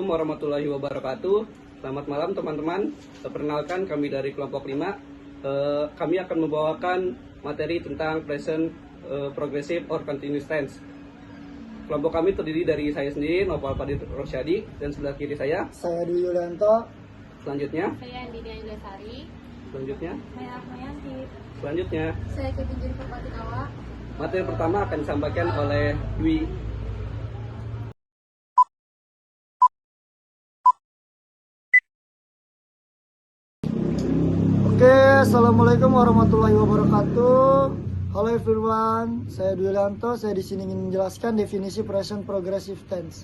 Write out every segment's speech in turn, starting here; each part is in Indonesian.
warahmatullahi wabarakatuh. Selamat malam teman-teman. Perkenalkan kami dari kelompok 5. Kami akan membawakan materi tentang present progressive or continuous tense. Kelompok kami terdiri dari saya sendiri, Nopal Fadil Rosyadi, dan sebelah kiri saya Dwi Yulianto. Selanjutnya Saya Andini Anjasari. Selanjutnya Saya Akmayanti. Selanjutnya Saya Ketinjiri Purwatikawa. materi pertama akan disampaikan oleh Dwi. Oke, assalamualaikum warahmatullahi wabarakatuh. Halo everyone, saya Dwi Yulianto. Saya di sini ingin menjelaskan definisi present progressive tense.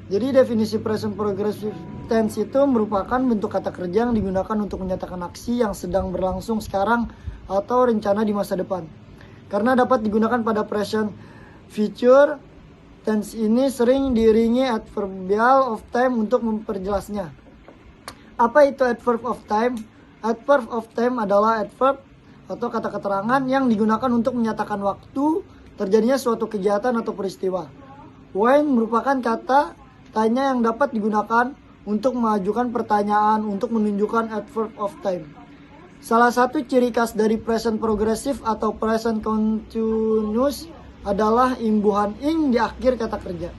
Jadi definisi present progressive tense itu merupakan bentuk kata kerja yang digunakan untuk menyatakan aksi yang sedang berlangsung sekarang atau rencana di masa depan. Karena dapat digunakan pada present future tense ini sering diiringi adverbial of time untuk memperjelasnya. Apa itu adverb of time? Adverb of time adalah adverb atau kata keterangan yang digunakan untuk menyatakan waktu terjadinya suatu kegiatan atau peristiwa. When merupakan kata tanya yang dapat digunakan untuk mengajukan pertanyaan untuk menunjukkan adverb of time. Salah satu ciri khas dari present progressive atau present continuous adalah imbuhan ing di akhir kata kerja.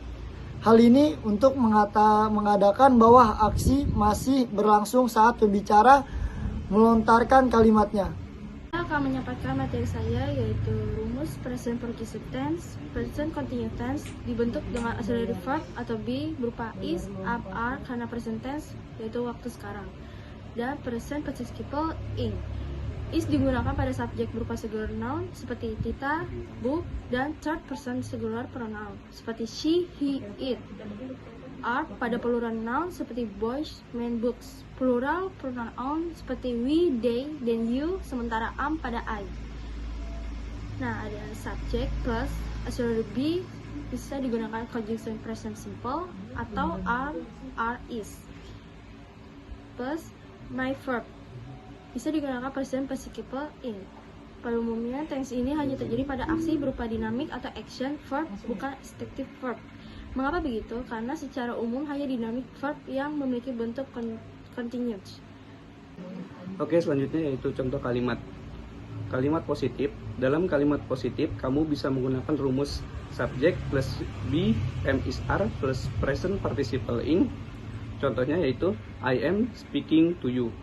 Hal ini untuk mengadakan bahwa aksi masih berlangsung saat pembicara melontarkan kalimatnya. Saya akan menyampaikan materi saya yaitu rumus present progressive tense, present continuous tense dibentuk dengan auxiliary verb atau be berupa is, am, are karena present tense yaitu waktu sekarang, dan present participle ing. Is digunakan pada subjek berupa singular noun seperti Tita, book, dan third person singular pronoun seperti she, he, it. Are pada plural noun seperti boys, men, books. Plural pronoun seperti we, they, dan you, sementara am pada I. Nah, ada subject plus auxiliary be bisa digunakan conjunction present simple atau are, is. Plus my verb bisa digunakan present participle in. Pada umumnya, tense ini hanya terjadi pada aksi berupa dinamik atau action verb, bukan substantive verb. Mengapa begitu? Karena secara umum hanya dinamik verb yang memiliki bentuk continuous. Oke, selanjutnya yaitu contoh kalimat. Kalimat positif. Dalam kalimat positif, kamu bisa menggunakan rumus subject plus be, am is are plus present participle ing. Contohnya yaitu I am speaking to you.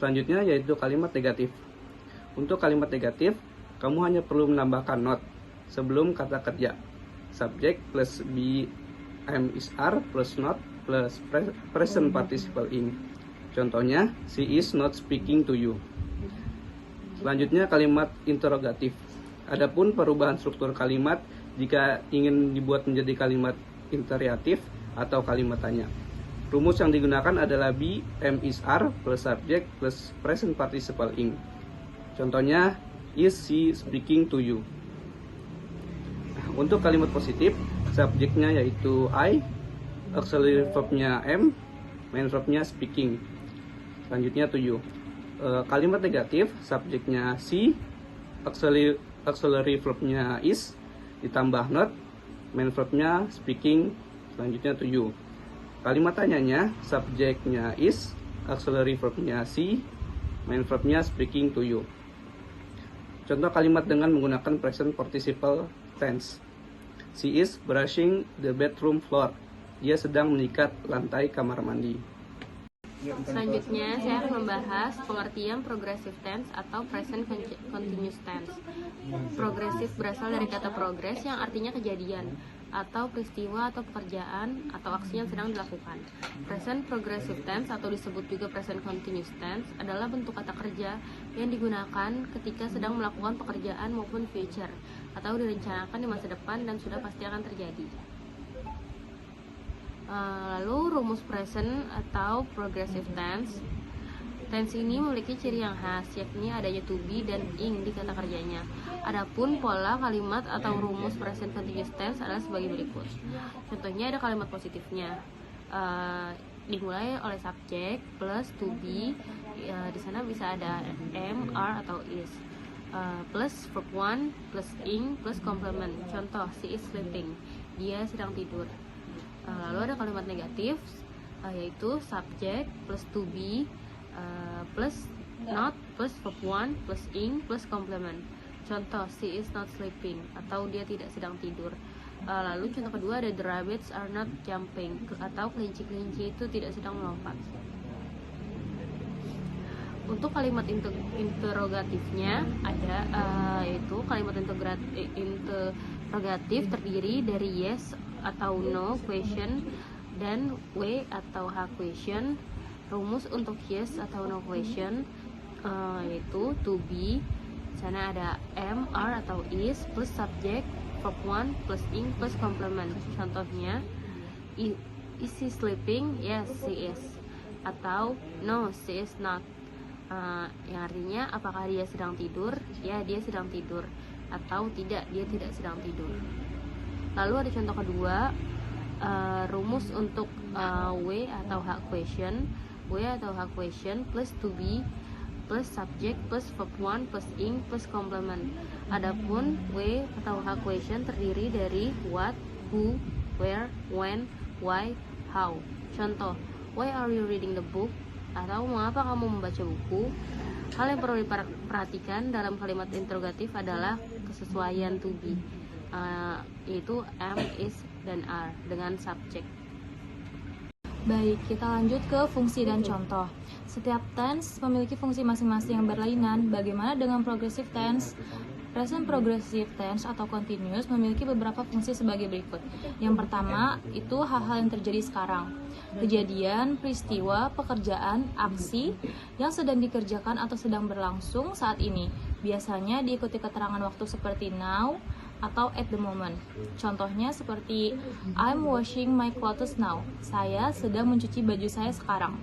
Selanjutnya yaitu kalimat negatif. Untuk kalimat negatif, kamu hanya perlu menambahkan not sebelum kata kerja. Subject plus be, am is are plus not plus present participle ing. Contohnya, she is not speaking to you. Selanjutnya kalimat interrogatif. Adapun perubahan struktur kalimat jika ingin dibuat menjadi kalimat interrogatif atau kalimat tanya. Rumus yang digunakan adalah be, am is are plus subject plus present participle ing. Contohnya, is she speaking to you. Untuk kalimat positif, subjeknya yaitu I, auxiliary verbnya am, main verbnya speaking. Selanjutnya to you. Kalimat negatif, subjeknya she, auxiliary verbnya is, ditambah not, main verbnya speaking. Selanjutnya to you. Kalimat tanyanya, subjeknya is, auxiliary verbnya she, main verbnya speaking to you. Contoh kalimat dengan menggunakan present participle tense. She is brushing the bedroom floor. Dia sedang menyikat lantai kamar mandi. Selanjutnya, saya akan membahas pengertian progressive tense atau present continuous tense. Progressive berasal dari kata progress yang artinya kejadian atau peristiwa atau pekerjaan atau aksi yang sedang dilakukan. Present progressive tense atau disebut juga present continuous tense adalah bentuk kata kerja yang digunakan ketika sedang melakukan pekerjaan maupun future atau direncanakan di masa depan dan sudah pasti akan terjadi. Lalu rumus present atau progressive tense. Tense ini memiliki ciri yang khas, yakni adanya to be dan ing di kata kerjanya. Adapun pola kalimat atau rumus present continuous tense adalah sebagai berikut. Contohnya ada kalimat positifnya, dimulai oleh subjek plus to be. Di sana bisa ada am, are atau is. Plus verb one plus ing plus complement. Contoh, she is sleeping. Dia sedang tidur. Lalu ada kalimat negatif, yaitu subject plus to be plus not plus verb one plus ing plus complement. Contoh, she is not sleeping, atau dia tidak sedang tidur. Lalu contoh kedua ada the rabbits are not jumping, atau kelinci-kelinci itu tidak sedang melompat. Untuk kalimat interrogatifnya ada yaitu kalimat interrogatif terdiri dari yes atau no question dan w atau h question. Rumus untuk yes atau no question yaitu to be, sana ada am, are atau is plus subject verb one plus ing plus complement. Contohnya, is she sleeping? Yes, she is. Atau no, she is not. Yang artinya apakah dia sedang tidur? Ya, dia sedang tidur. Atau tidak, dia tidak sedang tidur. Lalu ada contoh kedua, rumus untuk w atau h question. W atau h question plus to be plus subject plus verb one plus ing plus complement. Adapun w atau h question terdiri dari what, who, where, when, why, how. Contoh, why are you reading the book? Atau mengapa kamu membaca buku? Hal yang perlu diperhatikan dalam kalimat interrogatif adalah kesesuaian to be, yaitu am, is, dan are dengan subject. Baik, kita lanjut ke fungsi dan contoh. Setiap tense memiliki fungsi masing-masing yang berlainan. Bagaimana dengan progressive tense? Present progressive tense atau continuous memiliki beberapa fungsi sebagai berikut. Yang pertama, itu hal-hal yang terjadi sekarang. Kejadian, peristiwa, pekerjaan, aksi yang sedang dikerjakan atau sedang berlangsung saat ini. Biasanya diikuti keterangan waktu seperti now atau at the moment. Contohnya seperti I'm washing my clothes now. Saya sedang mencuci baju saya sekarang.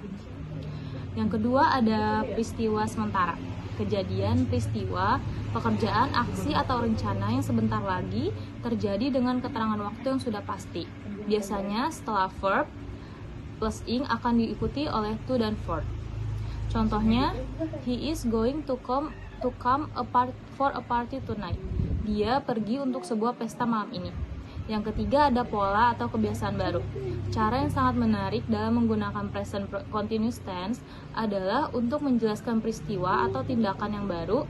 Yang kedua ada peristiwa sementara. Kejadian, peristiwa, pekerjaan, aksi atau rencana yang sebentar lagi terjadi dengan keterangan waktu yang sudah pasti. Biasanya setelah verb plus ing akan diikuti oleh to dan for. Contohnya, he is going to come for a party tonight. Dia pergi untuk sebuah pesta malam ini. Yang ketiga ada pola atau kebiasaan baru. Cara yang sangat menarik dalam menggunakan present continuous tense adalah untuk menjelaskan peristiwa atau tindakan yang baru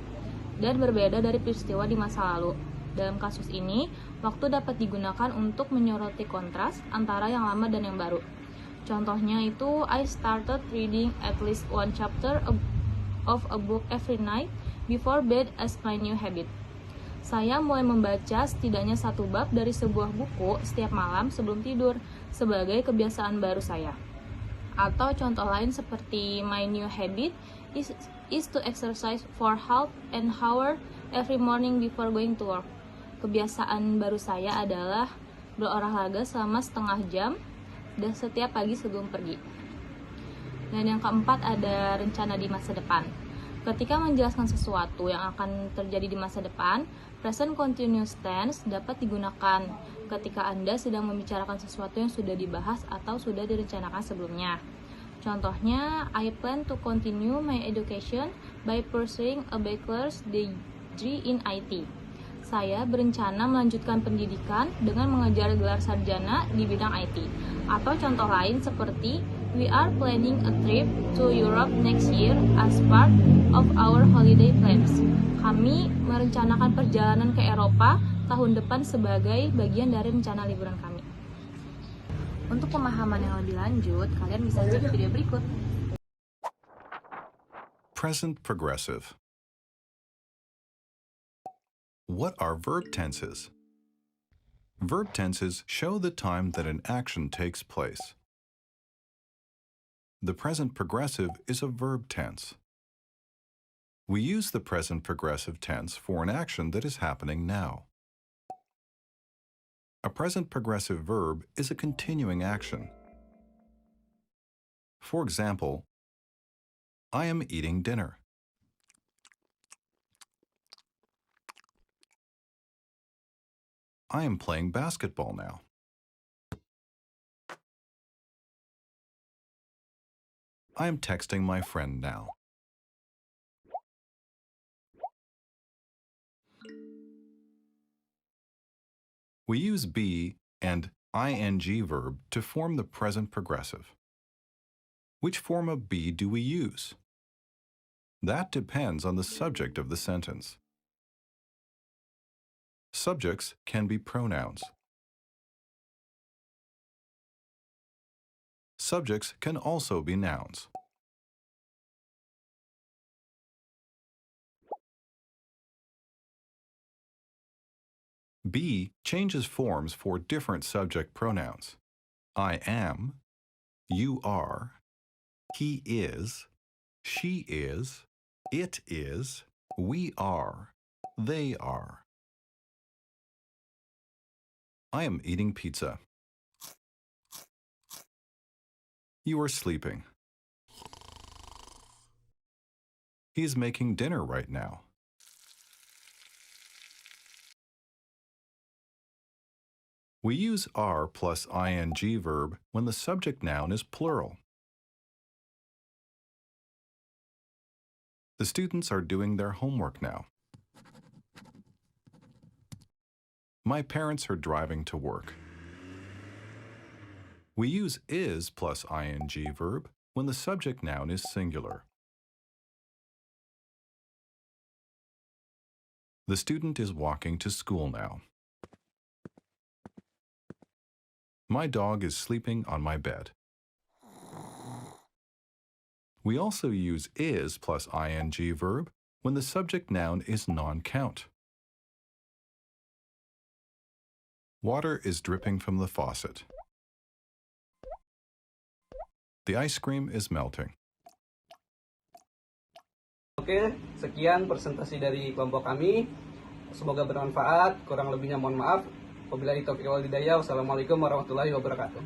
dan berbeda dari peristiwa di masa lalu. Dalam kasus ini, waktu dapat digunakan untuk menyoroti kontras antara yang lama dan yang baru. Contohnya itu, I started reading at least one chapter of a book every night before bed as my new habit. Saya mulai membaca setidaknya satu bab dari sebuah buku setiap malam sebelum tidur sebagai kebiasaan baru saya. Atau contoh lain seperti my new habit is to exercise for half an hour every morning before going to work. Kebiasaan baru saya adalah berolahraga selama setengah jam dan setiap pagi sebelum pergi. Dan yang keempat ada rencana di masa depan. Ketika menjelaskan sesuatu yang akan terjadi di masa depan, present continuous tense dapat digunakan ketika Anda sedang membicarakan sesuatu yang sudah dibahas atau sudah direncanakan sebelumnya. Contohnya, I plan to continue my education by pursuing a bachelor's degree in IT. Saya berencana melanjutkan pendidikan dengan mengejar gelar sarjana di bidang IT. Atau contoh lain seperti, we are planning a trip to Europe next year as part of our holiday plans. Kami merencanakan perjalanan ke Eropa tahun depan sebagai bagian dari rencana liburan kami. Untuk pemahaman yang lebih lanjut, kalian bisa cek video berikut. Present progressive. What are verb tenses? Verb tenses show the time that an action takes place. The present progressive is a verb tense. We use the present progressive tense for an action that is happening now. A present progressive verb is a continuing action. For example, I am eating dinner. I am playing basketball now. I am texting my friend now. We use be and ing verb to form the present progressive. Which form of be do we use? That depends on the subject of the sentence. Subjects can be pronouns. Subjects can also be nouns. Be changes forms for different subject pronouns. I am, you are, he is, she is, it is, we are, they are. I am eating pizza. You are sleeping. He is making dinner right now. We use are plus ing verb when the subject noun is plural. The students are doing their homework now. My parents are driving to work. We use is plus ing verb when the subject noun is singular. The student is walking to school now. My dog is sleeping on my bed. We also use is plus ing verb when the subject noun is non-count. Water is dripping from the faucet. The ice cream is melting. Oke, sekian presentasi dari kelompok kami. Semoga bermanfaat. Kurang lebihnya mohon maaf. Wabillahi taufiq wal hidayah. Wassalamualaikum warahmatullahi wabarakatuh.